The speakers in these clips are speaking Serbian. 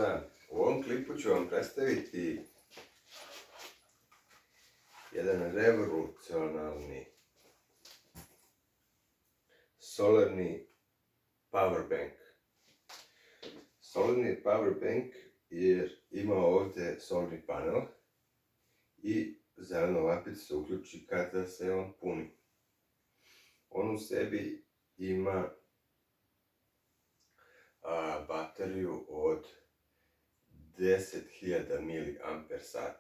dan. U ovom klipu ću vam predstaviti jedan revolucionalni solarni powerbank. Solarni powerbank jer ima ovdje solarni panel i zelena lampica se uključi kada se on puni. On u sebi ima bateriju od 10.000 mAh.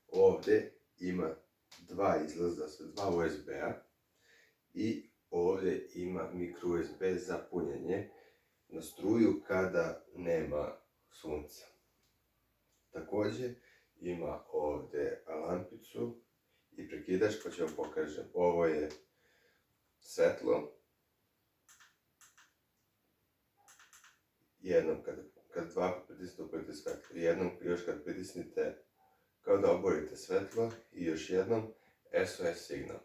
Ovdje ima dva izlaza sa dva USB-a i ovdje ima micro USB za punjenje na struju kada nema sunca. Također ima ovdje lampicu i prekidač pa ću vam pokažem. Ovo je svetlo. Jednom kad dva put pritisnete upalite svetlo, jednom još kad pritisnete kao da oborite svetlo i još jednom SOS signal.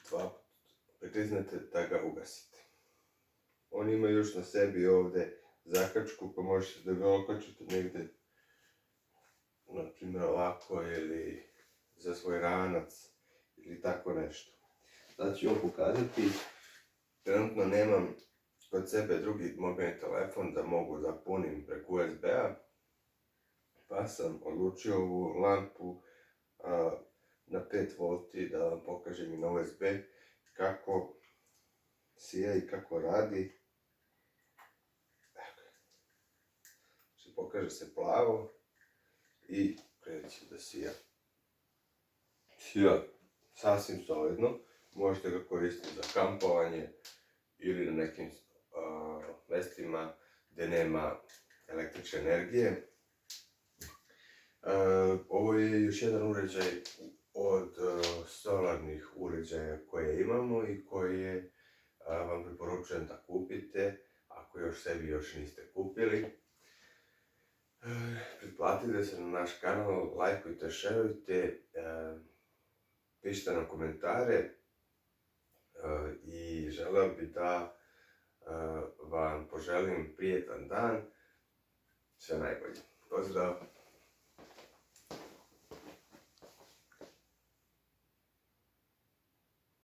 Dva put pritisnete da ga ugasite. On ima još na sebi ovdje zakačku pa možete da ga okačite negdje, na primjer ovako ili za svoj ranac ili tako nešto. Sad ću vam pokazati. Trenutno nemam kod sebe drugi mobilni telefon da mogu da punim preko USB-a, pa sam odlučio ovu lampu na 5V da vam pokažem i na USB kako sija i kako radi. Znači pokaže se plavo i kreće da sija. Sija sasvim solidno, možete ga koristiti za kampovanje ili na nekim mestima gdje nema električne energije. Ovo je još jedan uređaj od solarnih uređaja koje imamo i koje vam preporučujem da kupite ako još niste kupili. Pretplatite se na naš kanal, lajkujte, šerujte, pišite nam komentare i želeo bih da vam poželim prijetan dan. Sve najbolje. Pozdrav!